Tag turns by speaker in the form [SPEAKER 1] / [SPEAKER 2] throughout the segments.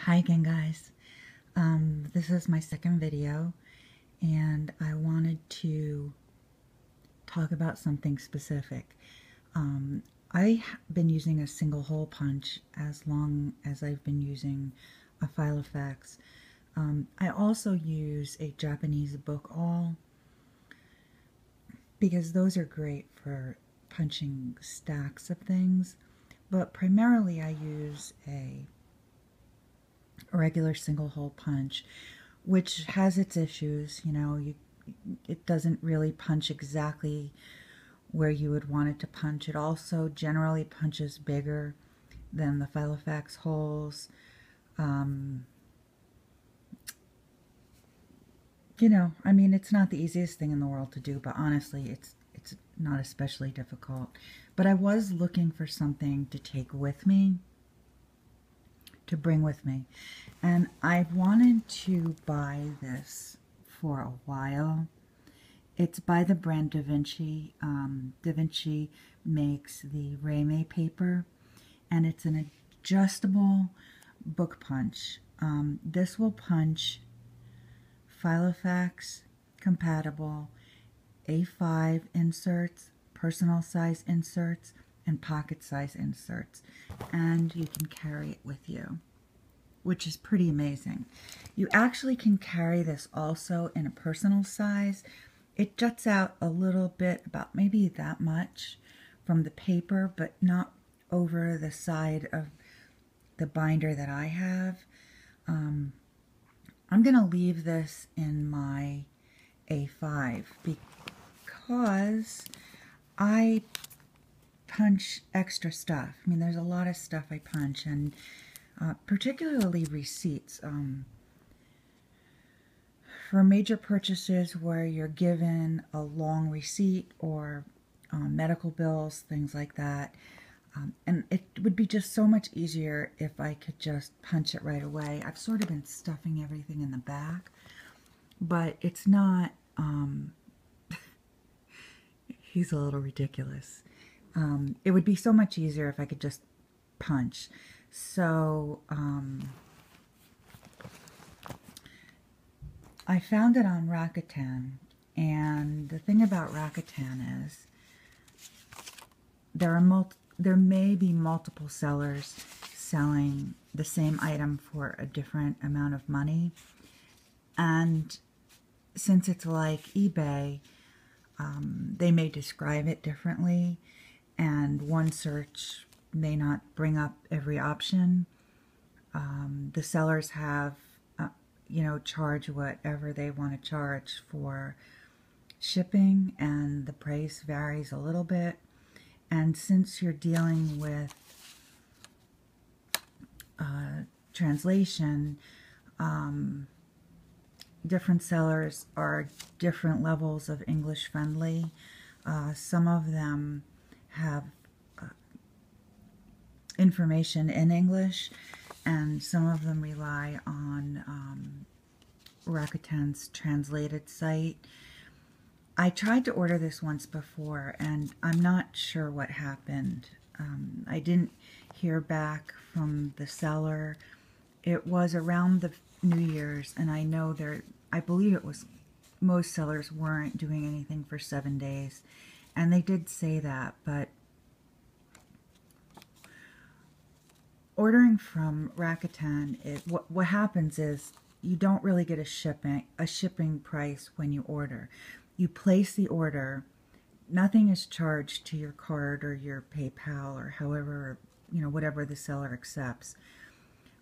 [SPEAKER 1] Hi again, guys. This is my second video, and I wanted to talk about something specific. I've been using a single hole punch as long as I've been using a Filofax. I also use a Japanese book awl because those are great for punching stacks of things, but primarily I use a regular single hole punch, which has its issues. It doesn't really punch exactly where you would want it to punch. It also generally punches bigger than the Filofax holes. It's not the easiest thing in the world to do, but honestly, it's not especially difficult. But I was looking for something to take with me, to bring with me. And I've wanted to buy this for a while. It's by the brand Da Vinci. Da Vinci makes the Lei May paper, and it's an adjustable book punch. This will punch Filofax compatible A5 inserts, personal size inserts, and pocket size inserts, and you can carry it with you, which is pretty amazing. You actually can carry this also in a personal size. It juts out a little bit, about maybe that much from the paper, but not over the side of the binder that I have. I'm going to leave this in my A5 because I punch extra stuff. There's a lot of stuff I punch, and particularly receipts. For major purchases where you're given a long receipt, or medical bills, things like that. And it would be just so much easier if I could just punch it right away. I've sort of been stuffing everything in the back, but it's not, he's a little ridiculous. It would be so much easier if I could just punch. So, I found it on Rakuten, and the thing about Rakuten is there may be multiple sellers selling the same item for a different amount of money, and since it's like eBay, they may describe it differently, and one search may not bring up every option. The sellers have charge whatever they want to charge for shipping, and the price varies a little bit. And since you're dealing with translation, different sellers are different levels of English friendly. Some of them have information in English, and some of them rely on Rakuten's translated site. I tried to order this once before, and I'm not sure what happened. I didn't hear back from the seller. It was around the New Year's, and I believe it was, most sellers weren't doing anything for 7 days, and they did say that, but ordering from Rakuten, what happens is you don't really get a shipping price when you order. You place the order, nothing is charged to your card or your PayPal or however, whatever the seller accepts,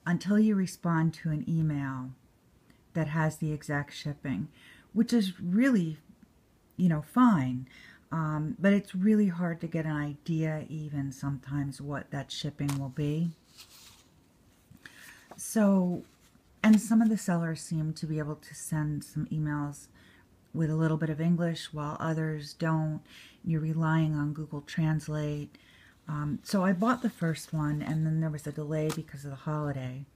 [SPEAKER 1] until you respond to an email that has the exact shipping, which is really, fine. But it's really hard to get an idea even sometimes what that shipping will be. So, and some of the sellers seem to be able to send some emails with a little bit of English, while others don't. You're relying on Google Translate. So I bought the first one, and then there was a delay because of the holiday.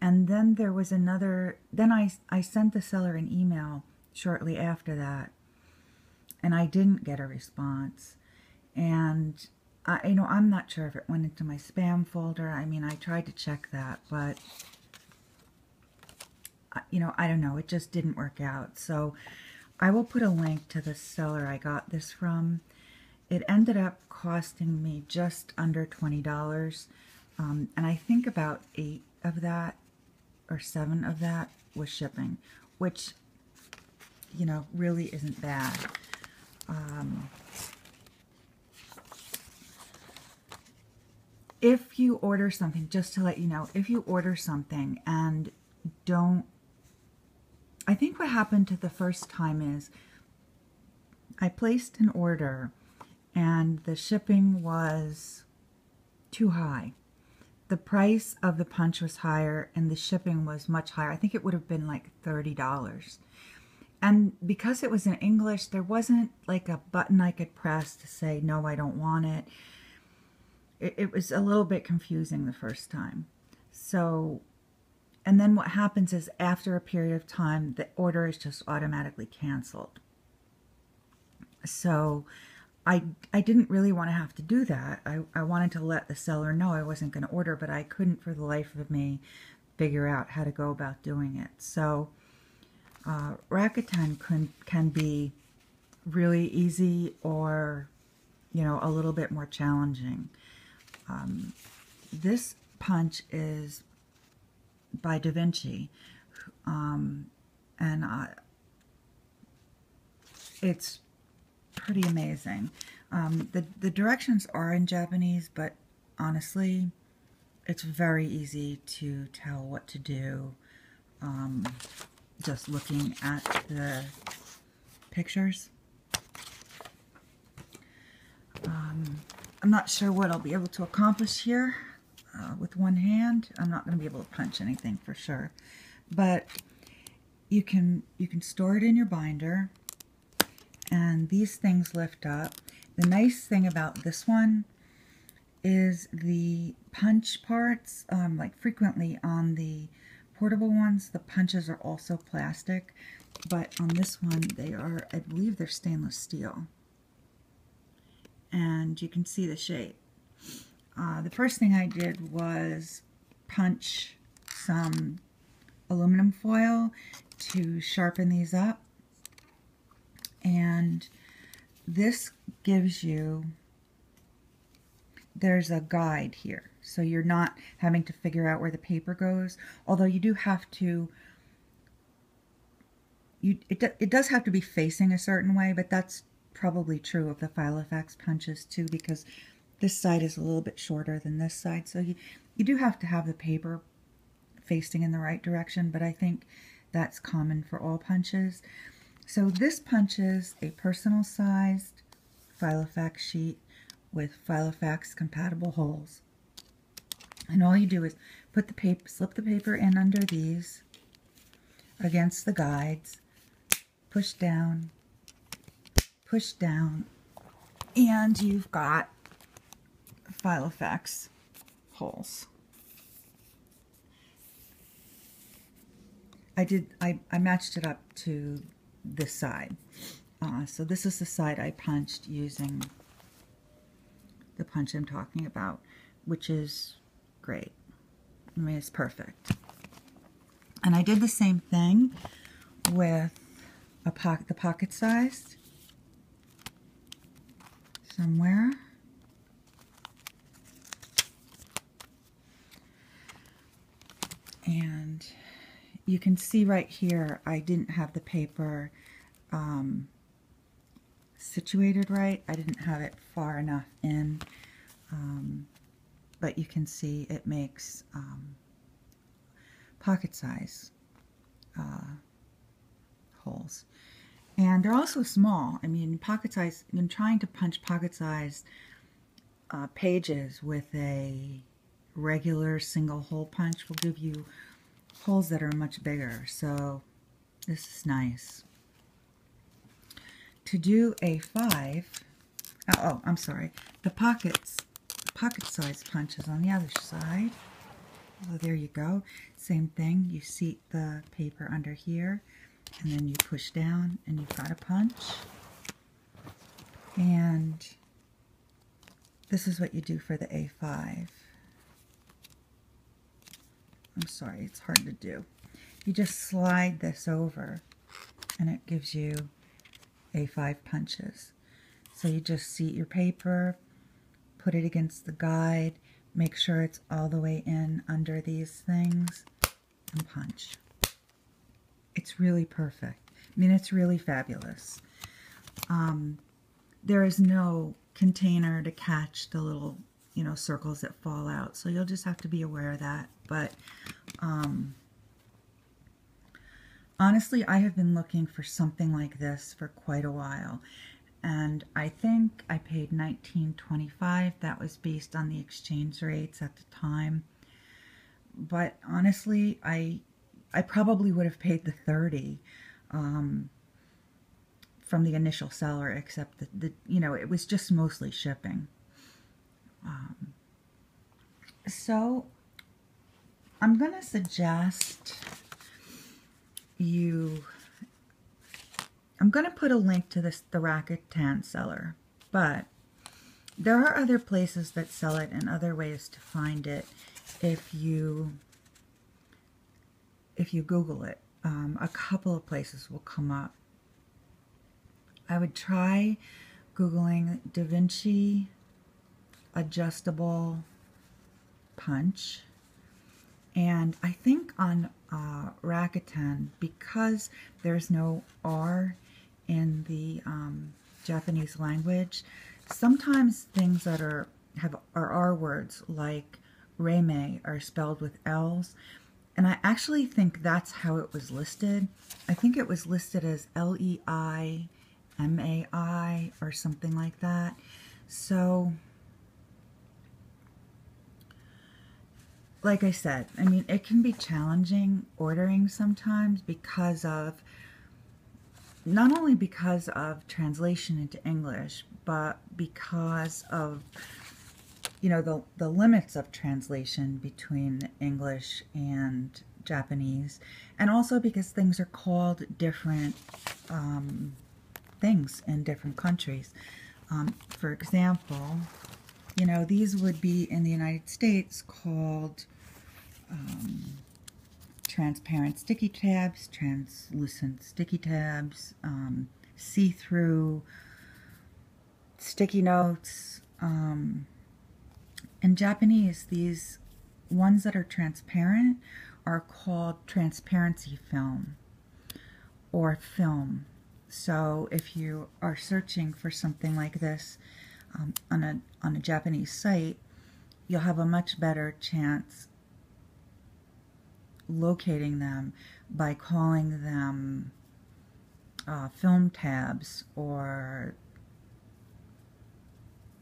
[SPEAKER 1] And then there was another, then I sent the seller an email shortly after that, and I didn't get a response. And I'm not sure if it went into my spam folder. I tried to check that, but you know, I don't know, it just didn't work out. So I will put a link to the seller I got this from. It ended up costing me just under $20. And I think about 8 of that or 7 of that was shipping, which, you know, really isn't bad. If you order something, just to let you know, if you order something and don't, I think what happened to the first time is I placed an order and the shipping was too high. The price of the punch was higher and the shipping was much higher. I think it would have been like $30. And because it was in English, there wasn't like a button I could press to say, no, I don't want it. It was a little bit confusing the first time. So, and then what happens is after a period of time, the order is just automatically canceled. So I didn't really want to have to do that. I wanted to let the seller know I wasn't going to order, but I couldn't for the life of me figure out how to go about doing it. So Rakuten can be really easy or, you know, a little bit more challenging. This punch is by Da Vinci, and it's pretty amazing. The directions are in Japanese, but honestly, it's very easy to tell what to do just looking at the pictures. I'm not sure what I'll be able to accomplish here with one hand. I'm not going to be able to punch anything for sure, but you can store it in your binder, and these things lift up. The nice thing about this one is the punch parts, like frequently on the portable ones, the punches are also plastic, but on this one they are, I believe they're stainless steel. And you can see the shape. The first thing I did was punch some aluminum foil to sharpen these up. And this gives you, there's a guide here. So you're not having to figure out where the paper goes. Although you do have to, it does have to be facing a certain way, but that's probably true of the Filofax punches too, because this side is a little bit shorter than this side. So you do have to have the paper facing in the right direction, but I think that's common for all punches. So this punches a personal sized Filofax sheet with Filofax compatible holes. And all you do is put the paper, slip the paper in under these against the guides, push down, and you've got Filofax holes. I matched it up to this side. So this is the side I punched using the punch I'm talking about, which is great. I mean, it's perfect. And I did the same thing with the pocket sized somewhere. And you can see right here, I didn't have the paper situated right. I didn't have it far enough in, but you can see it makes pocket size holes. And they're also small. I mean, pocket size, in trying to punch pocket sized pages with a regular single hole punch will give you holes that are much bigger. So this is nice. To do a 5, oh, I'm sorry, the pocket size punch is on the other side. So there you go. Same thing, you seat the paper under here, and then you push down, and you've got a punch. And this is what you do for the A5. I'm sorry, it's hard to do. you just slide this over and it gives you A5 punches. So you just seat your paper, put it against the guide, make sure it's all the way in under these things, and punch. It's really perfect. I mean, it's really fabulous. There is no container to catch the little, you know, circles that fall out, so you'll just have to be aware of that. But honestly, I have been looking for something like this for quite a while, and I think I paid $19.25. That was based on the exchange rates at the time. But honestly, I probably would have paid the $30 from the initial seller, except that you know, it was just mostly shipping. So I'm gonna suggest I'm gonna put a link to the Rakuten seller, but there are other places that sell it and other ways to find it if you Google it. A couple of places will come up. I would try Googling Da Vinci adjustable punch. And I think on Rakuten, because there's no R in the Japanese language, sometimes things that are R words like Lei May are spelled with L's. And I actually think that's how it was listed. I think it was listed as Leimai or something like that. So, like I said, I mean, it can be challenging ordering sometimes because of, not only because of translation into English, but because of, you know, the limits of translation between English and Japanese, and also because things are called different things in different countries. For example, you know, these would be in the United States called transparent sticky tabs, translucent sticky tabs, see-through sticky notes. In Japanese, these ones that are transparent are called transparency film or film. So if you are searching for something like this on a Japanese site, you'll have a much better chance locating them by calling them film tabs or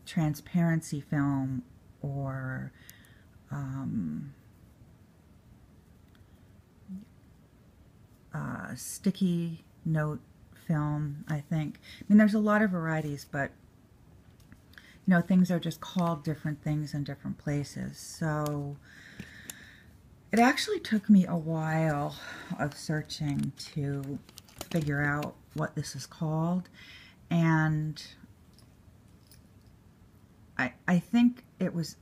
[SPEAKER 1] transparency film or sticky note film, I think. I mean, there's a lot of varieties, but you know, things are just called different things in different places. So it actually took me a while of searching to figure out what this is called, and I think it was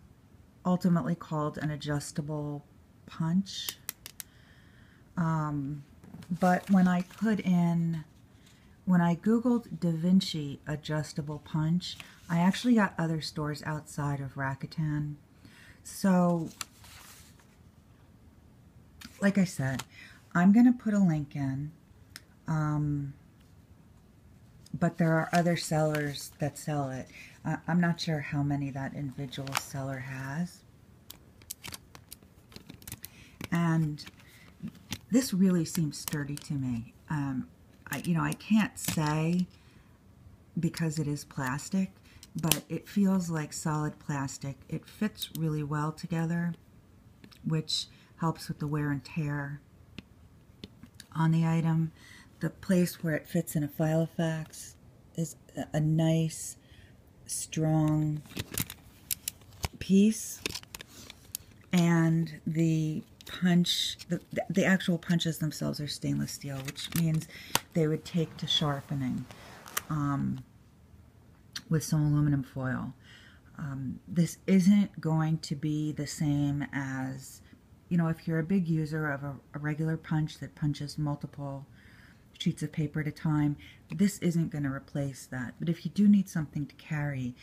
[SPEAKER 1] ultimately called an adjustable punch. But when I Googled Da Vinci adjustable punch, I actually got other stores outside of Rakuten. So, like I said, I'm going to put a link in, but there are other sellers that sell it. I'm not sure how many that individual seller has. And this really seems sturdy to me. I can't say because it is plastic, but it feels like solid plastic. It fits really well together, which helps with the wear and tear on the item. The place where it fits in a Filofax is a nice, strong piece, and the punch, the actual punches themselves are stainless steel, which means they would take to sharpening with some aluminum foil. This isn't going to be the same as, you know, if you're a big user of a regular punch that punches multiple sheets of paper at a time, this isn't going to replace that. But if you do need something to carry,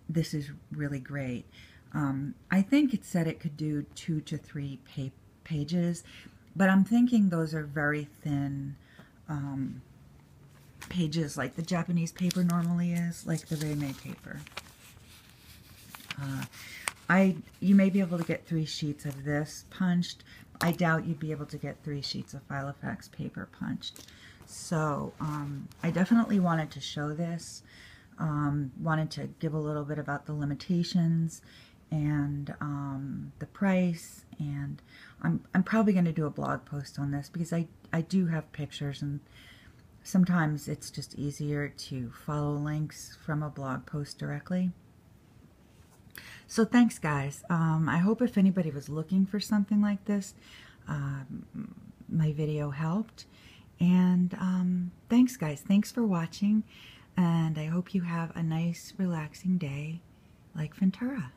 [SPEAKER 1] this is really great. I think it said it could do 2 to 3 pages, but I'm thinking those are very thin pages like the Japanese paper normally is, like the Lei May paper. You may be able to get 3 sheets of this punched. I doubt you'd be able to get 3 sheets of Filofax paper punched. So I definitely wanted to show this. Wanted to give a little bit about the limitations and the price, and I'm probably going to do a blog post on this because I do have pictures, and sometimes it's just easier to follow links from a blog post directly. So thanks, guys. I hope if anybody was looking for something like this, my video helped. And thanks, guys. Thanks for watching. And I hope you have a nice, relaxing day like Ventura.